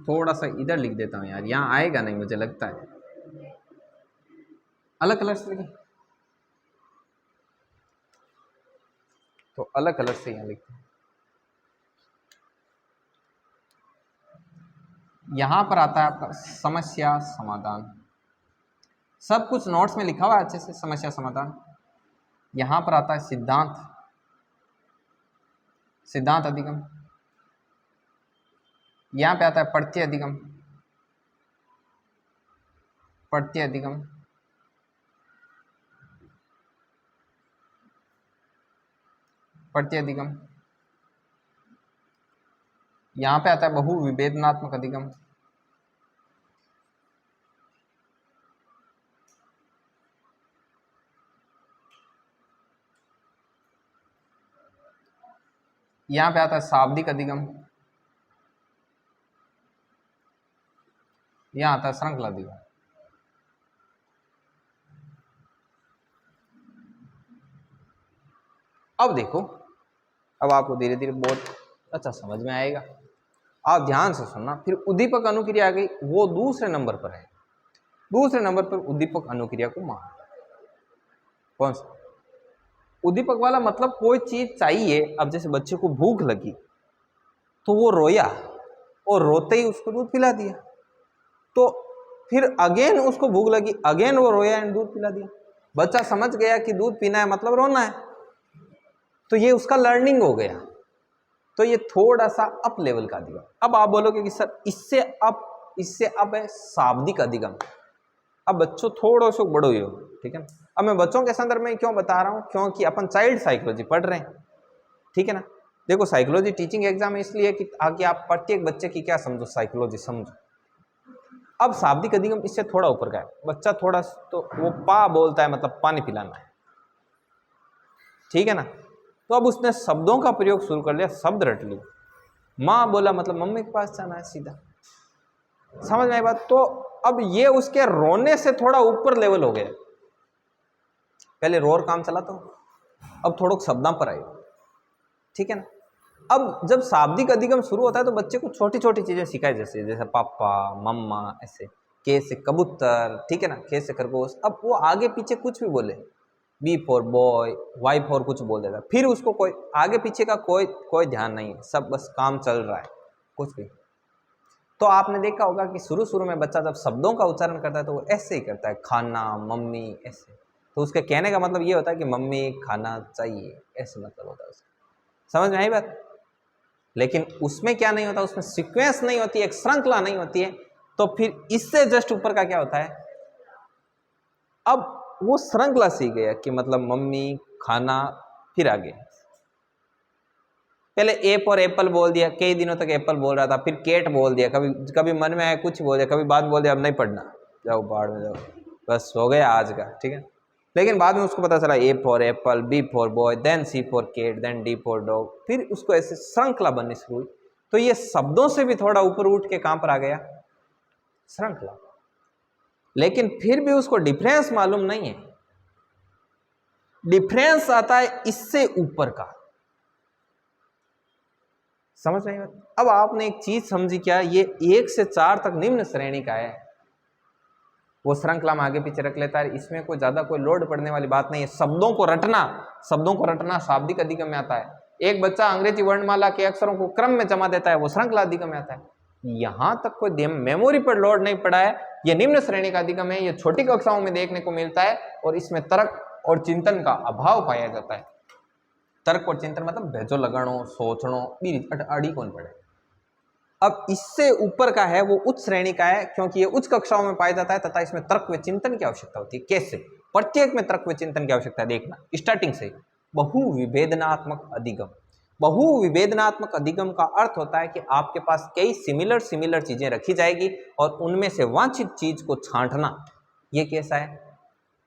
Speaker 1: थोड़ा सा इधर लिख देता हूँ यार, यहाँ आएगा नहीं मुझे लगता है, अलग कलर से लिखें, तो अलग कलर से यहाँ लिखते हैं। यहां पर आता है आपका समस्या समाधान, सब कुछ नोट्स में लिखा हुआ है अच्छे से, समस्या समाधान। यहां पर आता है सिद्धांत, सिद्धांत अधिगम। यहां पे आता है प्रत्यय अधिगम, प्रत्यय अधिगम। प्रत्यय अधिगम। यहां पे आता है बहु विभेदनात्मक अधिगम। यहां पे आता है शाब्दिक अधिगम। यहां आता है श्रृंखला अधिगम। अब देखो, अब आपको धीरे धीरे बहुत अच्छा समझ में आएगा, आप ध्यान से सुनना। फिर उद्दीपक अनुक्रिया आ गई, वो दूसरे नंबर पर है। दूसरे नंबर पर उद्दीपक अनुक्रिया को मानता है। कौन सा उद्दीपक वाला, मतलब कोई चीज चाहिए। अब जैसे बच्चे को भूख लगी तो वो रोया और रोते ही उसको दूध पिला दिया, तो फिर अगेन उसको भूख लगी, अगेन वो रोया एंड दूध पिला दिया। बच्चा समझ गया कि दूध पीना है मतलब रोना है, तो ये उसका लर्निंग हो गया। तो ये थोड़ा सा अप लेवल का अधिगम। अब आप बोलोगे कि सर इससे अब है शाब्दिक अधिगम। अब बच्चों थोड़ा सा बड़ो ही हो, ठीक है ना। अब मैं बच्चों के संदर्भ में क्यों बता रहा हूँ, क्योंकि अपन चाइल्ड साइकोलॉजी पढ़ रहे हैं, ठीक है ना। देखो साइकोलॉजी टीचिंग एग्जाम है इसलिए कि आगे आप प्रत्येक बच्चे की क्या समझो, साइकोलॉजी समझो। अब शाब्दिक अधिगम इससे थोड़ा ऊपर का है। बच्चा थोड़ा तो वो पा बोलता है, मतलब पानी पिलाना है, ठीक है ना। तो अब उसने शब्दों का प्रयोग शुरू कर लिया, शब्द रट ली। माँ बोला मतलब मम्मी के पास जाना है सीधा, समझ में आई बात। तो अब ये उसके रोने से थोड़ा ऊपर लेवल हो गया। पहले रोर काम चला, तो अब थोड़ा शब्दां पर आए, ठीक है ना। अब जब शाब्दिक अधिगम शुरू होता है तो बच्चे को छोटी छोटी चीजें सिखाई, जैसे पापा मम्मा, ऐसे के से कबूतर, ठीक है ना, के से खरगोश। अब वो आगे पीछे कुछ भी बोले, B for boy, Y for कुछ बोल देता, फिर उसको कोई आगे पीछे का कोई ध्यान नहीं है, सब बस काम चल रहा है कुछ भी। तो आपने देखा होगा कि शुरू में बच्चा जब शब्दों का उच्चारण करता है तो वो ऐसे ही करता है, खाना, मम्मी, ऐसे। तो उसके कहने का मतलब ये होता है कि मम्मी खाना चाहिए, ऐसे मतलब होता है उसका, समझ में आई बात। लेकिन उसमें क्या नहीं होता, उसमें सीक्वेंस नहीं होती, एक श्रृंखला नहीं होती है। तो फिर इससे जस्ट ऊपर का क्या होता है, अब वो श्रृंखला सीख गया कि मतलब मम्मी, खाना, फिर आगे पहले ए फॉर एप्पल बोल दिया, कई दिनों तक एप्पल बोल रहा था, फिर केट बोल दिया, कभी मन में आया कुछ बोल दिया, कभी बात बोल दिया, अब नहीं पढ़ना, जाओ बाढ़ में जाओ, बस हो गया आज का, ठीक है। लेकिन बाद में उसको पता चला A for apple, B for boy, then C for cat, then D for dog, फिर उसको ऐसे श्रृंखला बननी शुरू हुई। तो ये शब्दों से भी थोड़ा ऊपर उठ के कहां पर आ गया, श्रृंखला। लेकिन फिर भी उसको डिफरेंस मालूम नहीं है, डिफरेंस आता है इससे ऊपर का, समझ रहे हैं? अब आपने एक चीज समझी क्या, ये 1 से 4 तक निम्न श्रेणी का है, वो श्रृंखला में आगे पीछे रख लेता है, इसमें कोई ज्यादा कोई लोड पड़ने वाली बात नहीं है। शब्दों को रटना शाब्दिक अधिगम में आता है। एक बच्चा अंग्रेजी वर्णमाला के अक्षरों को क्रम में जमा देता है, वो श्रृंखला अधिगम में आता है। यहां तक कोई मेमोरी पर लोड नहीं पड़ा है, ये निम्न श्रेणी का अधिगम है, ये छोटी कक्षाओं में देखने को मिलता है और इसमें तर्क और चिंतन का अभाव पाया जाता है। तर्क और चिंतन मतलब भेजो लगाणो, सोचणो, अड़ी कौन पड़े। अब इससे ऊपर का है वो उच्च श्रेणी का है, क्योंकि ये उच्च कक्षाओं में पाया जाता है तथा इसमें तर्क व चिंतन की आवश्यकता होती है। कैसे? प्रत्येक में तर्क व चिंतन की आवश्यकता है। देखना स्टार्टिंग से, बहुविभेदनात्मक अधिगम। बहुविभेदनात्मक अधिगम का अर्थ होता है कि आपके पास कई सिमिलर चीजें रखी जाएगी और उनमें से वांछित चीज को छांटना, ये कैसा है?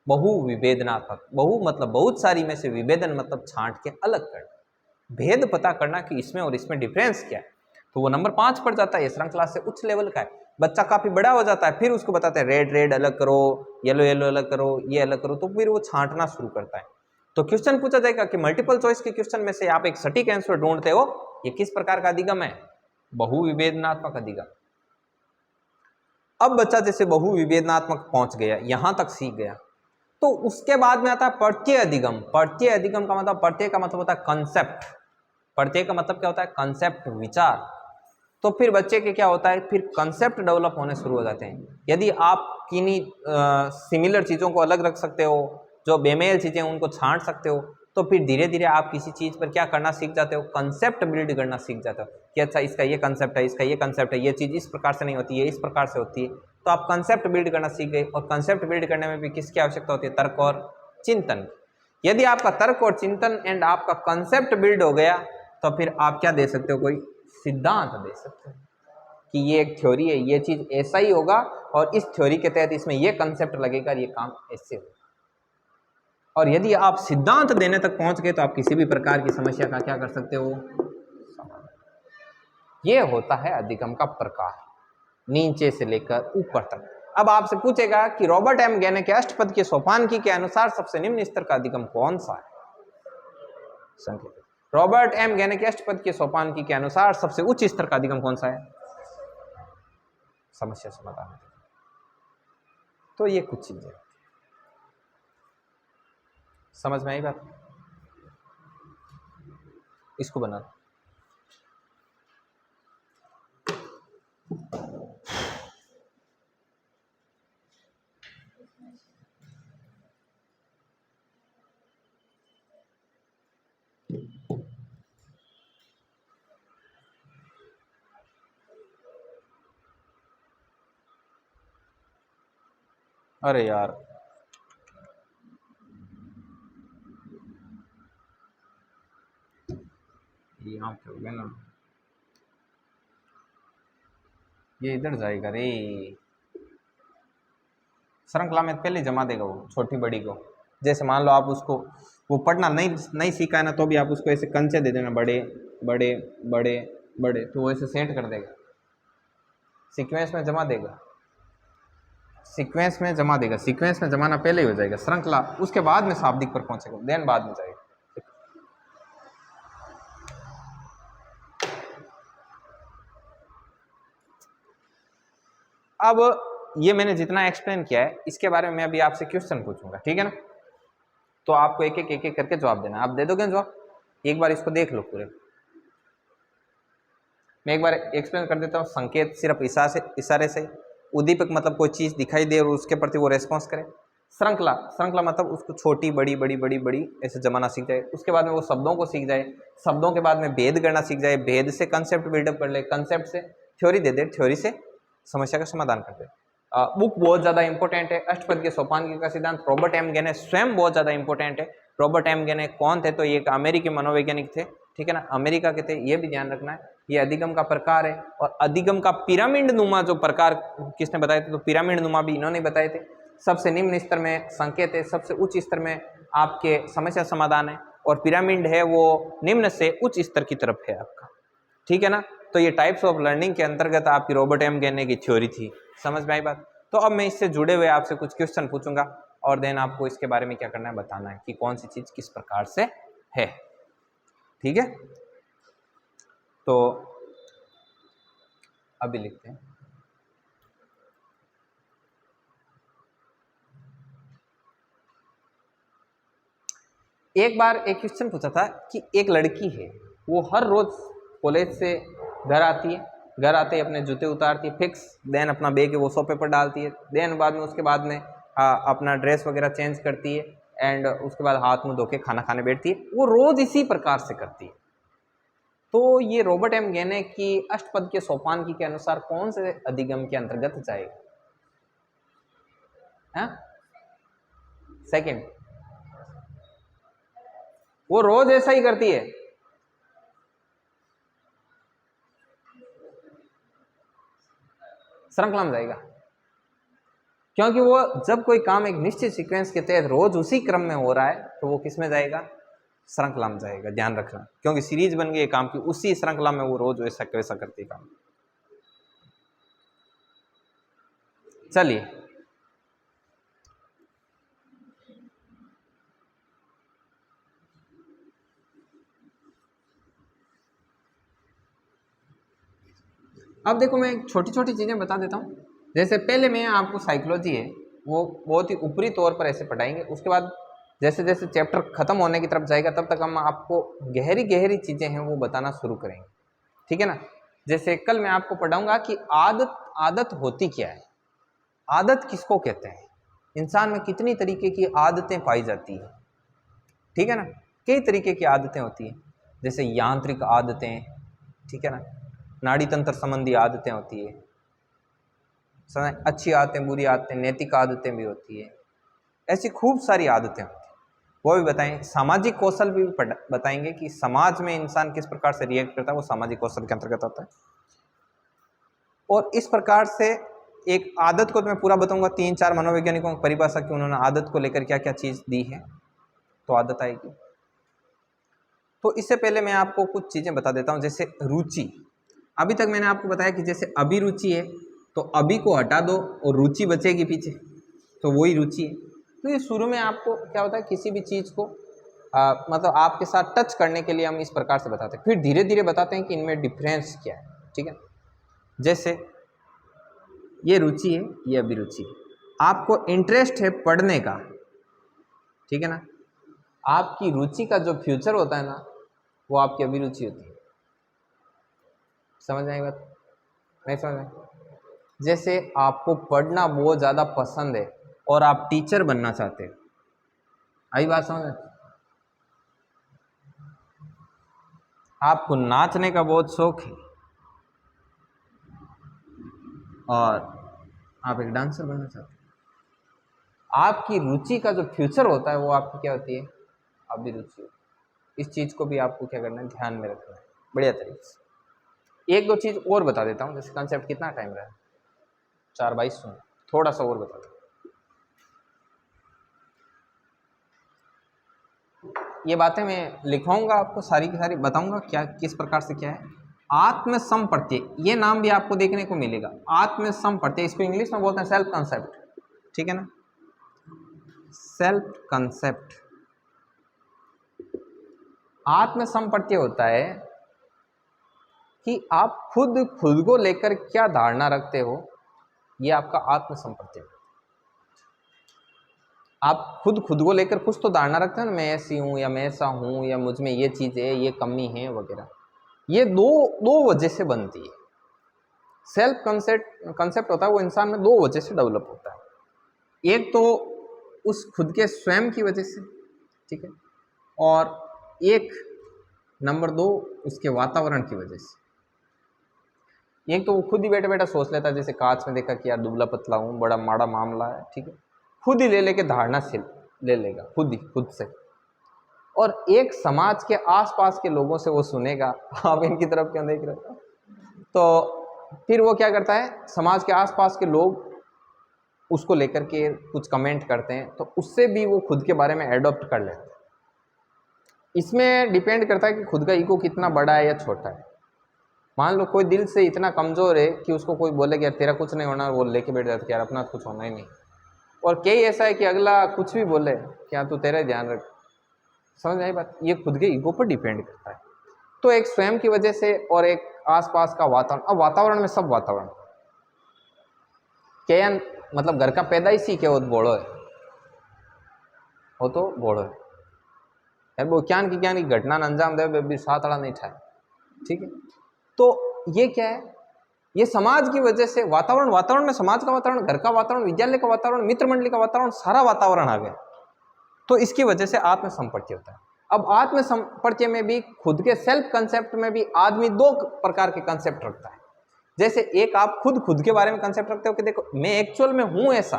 Speaker 1: बहुविभेदनात्मक। बहु मतलब बहुत सारी में से, विभेदन मतलब छांट के अलग करना, भेद पता करना कि इसमें और इसमें डिफरेंस क्या है। तो वो नंबर 5 पर जाता है, श्रृंखला से उच्च लेवल का है। बच्चा काफी बड़ा हो जाता है, फिर उसको बताते हैं रेड अलग करो, येलो अलग करो, ये अलग करो, तो फिर वो छांटना शुरू करता है। तो क्वेश्चन पूछा जाएगा कि मल्टीपल चॉइस के क्वेश्चन में से आप एक सटीक आंसर ढूंढते हो, ये किस प्रकार का अधिगम है? बहुविभेदनात्मक अधिगम। अब बच्चा जैसे बहुविभेदनात्मक पहुंच गया, यहां तक सीख गया, तो उसके बाद में आता है प्रत्यय अधिगम। प्रत्यय अधिगम का मतलब, प्रत्यय का मतलब होता है कंसेप्ट। प्रत्यय का मतलब क्या होता है? कंसेप्ट, विचार। तो फिर बच्चे के क्या होता है, फिर कंसेप्ट डेवलप होने शुरू हो जाते हैं। यदि आप किन्हीं सिमिलर चीज़ों को अलग रख सकते हो, जो बेमेल चीज़ें उनको छांट सकते हो, तो फिर धीरे धीरे आप किसी चीज़ पर क्या करना सीख जाते हो, कंसेप्ट बिल्ड करना सीख जाते हो कि अच्छा इसका ये कंसेप्ट है, इसका ये कंसेप्ट है, ये चीज़ इस प्रकार से नहीं होती है, इस प्रकार से होती है। तो आप कंसेप्ट बिल्ड करना सीख गए, और कंसेप्ट बिल्ड करने में भी किसकी आवश्यकता होती है? तर्क और चिंतन। यदि आपका तर्क और चिंतन एंड आपका कंसेप्ट बिल्ड हो गया, तो फिर आप क्या दे सकते हो? कोई सिद्धांत दे सकते हो कि ये एक थ्योरी है, ये चीज ऐसा ही होगा और इस थ्योरी के तहत इसमें ये कंसेप्ट लगेगा, ये काम ऐसे होगा। और यदि आप सिद्धांत देने तक पहुंच गए तो आप किसी भी प्रकार की समस्या का क्या कर सकते हो? ये होता है अधिगम का प्रकार, नीचे से लेकर ऊपर तक। अब आपसे पूछेगा कि रॉबर्ट एम गेने के अष्टपद के सोपानकी के अनुसार सबसे निम्न स्तर का अधिगम कौन सा है? संकेत। रॉबर्ट एम गेने के अष्टपद के सोपानकी के अनुसार सबसे उच्च स्तर का अधिगम कौन सा है? समस्या समाधान। तो ये कुछ चीजें समझ में आई बात? इसको बना अरे यार यहाँ पे हो गया ना, ये इधर जाएगा रे। श्रृंखला में पहले जमा देगा वो छोटी बड़ी को। जैसे मान लो आप उसको वो पढ़ना नहीं सीखा है ना, तो भी आप उसको ऐसे कंचे दे देना, बड़े बड़े बड़े बड़े, तो वो ऐसे सेट कर देगा, सीक्वेंस में जमा देगा, सीक्वेंस में जमा देगा। सीक्वेंस में जमाना पहले ही हो जाएगा, श्रृंखला उसके बाद में शाब्दिक पर पहुंचेगा, देन बाद में जाएगा। अब ये मैंने जितना एक्सप्लेन किया है, इसके बारे में मैं अभी आपसे क्वेश्चन पूछूंगा, ठीक है ना? तो आपको एक एक करके जवाब देना। आप दे दोगे जवाब? एक बार इसको देख लो पूरे। मैं एक बार एक्सप्लेन कर देता हूँ। संकेत सिर्फ इशारे से, उद्दीपक मतलब कोई चीज दिखाई दे और उसके प्रति वो रेस्पॉन्स करे। श्रृंखला मतलब उसको छोटी बड़ी बड़ी बड़ी बड़ी ऐसे जमाना सीख जाए, उसके बाद में वो शब्दों को सीख जाए, शब्दों के बाद में भेद करना सीख जाए, भेद से कंसेप्ट बिल्डअप कर ले, कंसेप्ट से थ्योरी दे दे, थ्योरी से समस्या का समाधान कर दे। बुक बहुत ज़्यादा इंपॉर्टेंट है। अष्टपद के सोपान का सिद्धांत रॉबर्ट एम गेने स्वयं बहुत ज़्यादा इंपॉर्टेंट है। रॉबर्ट एम गेने कौन थे? तो ये एक अमेरिकी मनोवैज्ञानिक थे, ठीक है ना, अमेरिका के थे, ये भी ध्यान रखना है। ये अधिगम का प्रकार है, और अधिगम का पिरामिड नुमा जो प्रकार किसने बताए थे? तो पिरामिड नुमा भी इन्होंने बताए थे। सबसे निम्न स्तर में संकेत है, सबसे उच्च स्तर में आपके समस्या समाधान है, और पिरामिड है वो निम्न से उच्च स्तर की तरफ है आपका, ठीक है ना। तो ये टाइप्स ऑफ लर्निंग के अंतर्गत आपकी रॉबर्ट एम गेने की थ्योरी थी, समझ में आई बात। तो अब मैं इससे जुड़े हुए आपसे कुछ क्वेश्चन पूछूंगा और देन आपको इसके बारे में क्या करना है, बताना है कि कौन सी चीज किस प्रकार से है, ठीक है। तो अभी लिखते हैं। एक बार एक क्वेश्चन पूछा था कि एक लड़की है, वो हर रोज कॉलेज से घर आती है, घर आते ही अपने जूते उतारती है फिक्स, देन अपना बैग है वो सोफे पर डालती है, देन बाद में उसके बाद में अपना ड्रेस वगैरह चेंज करती है, एंड उसके बाद हाथ मुंह धो के खाना खाने बैठती है। वो रोज इसी प्रकार से करती है। तो ये रॉबर्ट एम गेने की अष्टपद के सोपान की के अनुसार कौन से अधिगम के अंतर्गत जाएगा? सेकंड, वो रोज ऐसा ही करती है। श्रृंखला में जाएगा, क्योंकि वो जब कोई काम एक निश्चित सीक्वेंस के तहत रोज उसी क्रम में हो रहा है तो वो किस में जाएगा? श्रृंखला में जाएगा, ध्यान रखना, क्योंकि सीरीज बन गई काम की, उसी श्रृंखला में वो रोज वैसा वैसा करती काम। चलिए अब देखो, मैं छोटी छोटी चीजें बता देता हूँ। जैसे पहले मैं आपको साइकोलॉजी है वो बहुत ही ऊपरी तौर पर ऐसे पढ़ाएंगे, उसके बाद जैसे जैसे चैप्टर खत्म होने की तरफ जाएगा तब तक हम आपको गहरी गहरी चीजें हैं वो बताना शुरू करेंगे, ठीक है ना। जैसे कल मैं आपको पढ़ाऊंगा कि आदत होती क्या है, आदत किसको कहते हैं, इंसान में कितनी तरीके की आदतें पाई जाती है, ठीक है ना। कई तरीके की आदतें होती हैं, जैसे यांत्रिक आदतें, ठीक है ना, नाड़ी तंत्र संबंधी आदतें होती है, अच्छी आदतें, बुरी आदतें, नैतिक आदतें भी होती है, ऐसी खूब सारी आदतें होती हैं, वो भी बताएंगे। सामाजिक कौशल भी बताएंगे कि समाज में इंसान किस प्रकार से रिएक्ट करता है, वो सामाजिक कौशल के अंतर्गत आता है। और इस प्रकार से एक आदत को तो मैं पूरा बताऊंगा, 3-4 मनोवैज्ञानिकों की परिभाषा की उन्होंने आदत को लेकर क्या क्या चीज दी है, तो आदत आएगी। तो इससे पहले मैं आपको कुछ चीजें बता देता हूं, जैसे रुचि। अभी तक मैंने आपको बताया कि जैसे अभिरुचि है तो अभी को हटा दो और रुचि बचेगी पीछे, तो वही रुचि है। तो ये शुरू में आपको क्या होता है, किसी भी चीज़ को मतलब आपके साथ टच करने के लिए हम इस प्रकार से बताते हैं, फिर धीरे धीरे बताते हैं कि इनमें डिफरेंस क्या है, ठीक है। जैसे ये रुचि है, ये अभिरुचि है। आपको इंटरेस्ट है पढ़ने का, ठीक है ना, आपकी रुचि का जो फ्यूचर होता है ना वो आपकी अभिरुचि होती है। समझ आई बात? नहीं समझ आई? जैसे आपको पढ़ना बहुत ज़्यादा पसंद है और आप टीचर बनना चाहते हो, आई बात समझ में? आपको नाचने का बहुत शौक है और आप एक डांसर बनना चाहते हो। आपकी रुचि का जो फ्यूचर होता है वो आपकी क्या होती है? अभिरुचि। इस चीज़ को भी आपको क्या करना है, ध्यान में रखना है बढ़िया तरीके से। एक दो चीज़ और बता देता हूँ, जैसे कंसेप्ट कितना टाइम रहा है, 4:22 सुन, थोड़ा सा और बता दो। ये बातें मैं लिखवाऊंगा आपको, सारी की सारी बताऊंगा क्या किस प्रकार से क्या है। आत्मसंप्रत्यय, ये नाम भी आपको देखने को मिलेगा, आत्मसंप्रत्यय, इसको इंग्लिश में बोलते हैं सेल्फ कंसेप्ट, ठीक है ना, सेल्फ कंसेप्ट। आत्मसंप्रत्यय होता है कि आप खुद को लेकर क्या धारणा रखते हो, ये आपका आत्मसंप्रत्यय। आप खुद को लेकर कुछ तो धारणा रखते हो ना, मैं ऐसी हूँ या मैं ऐसा हूँ या मुझ में ये चीज़ है, ये कमी है वगैरह। ये दो वजह से बनती है। सेल्फ कंसेप्ट होता है वो इंसान में 2 वजह से डेवलप होता है। एक तो उस खुद के स्वयं की वजह से, ठीक है, और एक नंबर 2 उसके वातावरण की वजह से। एक तो वो खुद ही बैठे बैठा सोच लेता है, जैसे कांच में देखा कि यार दुबला पतला हूँ, बड़ा माड़ा मामला है, ठीक है, खुद ही लेके धारणा से ले लेगा, खुद से। और एक समाज के आसपास के लोगों से वो सुनेगा, आप इनकी तरफ क्यों देख रहे हो, तो फिर वो क्या करता है, समाज के आसपास के लोग उसको लेकर के कुछ कमेंट करते हैं, तो उससे भी वो खुद के बारे में एडॉप्ट कर लेते हैं। इसमें डिपेंड करता है कि खुद का ईगो कितना बड़ा है या छोटा है। मान लो कोई दिल से इतना कमज़ोर है कि उसको कोई बोले कि यार तेरा कुछ नहीं होना, वो लेके बैठ जाता है कि यार अपना कुछ होना ही नहीं। और कई ऐसा है कि अगला कुछ भी बोले क्या तू तेरा ध्यान रख। समझ आई बात? ये खुद के ईगो पर डिपेंड करता है। तो एक स्वयं की वजह से और एक आसपास का वातावरण। अब वातावरण में सब वातावरण क्या मतलब घर का पैदाइशी क्या वो बोड़ो है, वो तो बोड़ो है वो क्या की घटना अंजाम दे भी सात आड़ा नहीं ठाए। ठीक है, तो ये क्या है, ये समाज की वजह से वातावरण में समाज का वातावरण, घर का वातावरण, विद्यालय का वातावरण, मित्र मंडली का वातावरण, सारा वातावरण आ गया। तो इसकी वजह से आत्मसंपर्क होता है। अब आत्मसंपर्क में भी खुद के सेल्फ कंसेप्ट में भी आदमी दो प्रकार के कंसेप्ट रखता है। जैसे एक आप खुद के बारे में कंसेप्ट रखते हो कि देखो मैं एक्चुअल में हूं ऐसा,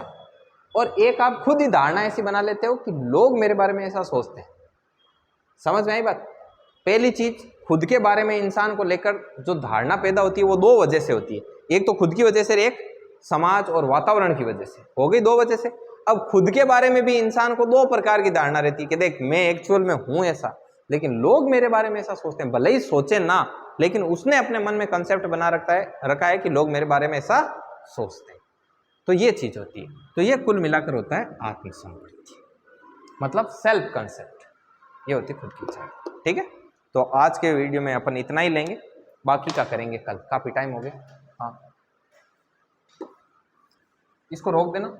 Speaker 1: और एक आप खुद ही धारणा ऐसी बना लेते हो कि लोग मेरे बारे में ऐसा सोचते हैं। समझ में आई बात? पहली चीज, खुद के बारे में इंसान को लेकर जो धारणा पैदा होती है वो दो वजह से होती है। एक तो खुद की वजह से, एक समाज और वातावरण की वजह से। हो गई दो वजह से। अब खुद के बारे में भी इंसान को दो प्रकार की धारणा रहती है कि देख मैं एक्चुअल में हूं ऐसा, लेकिन लोग मेरे बारे में ऐसा सोचते हैं। भले ही सोचे ना, लेकिन उसने अपने मन में कंसेप्ट बना रखा है कि लोग मेरे बारे में ऐसा सोचते हैं। तो ये चीज होती है। तो ये कुल मिलाकर होता है आत्मसंपत्ति, मतलब सेल्फ कंसेप्ट। ये होती है खुद की इच्छा। ठीक है, तो आज के वीडियो में अपन इतना ही लेंगे, बाकी का करेंगे कल। काफी टाइम हो गया। हाँ, इसको रोक देना।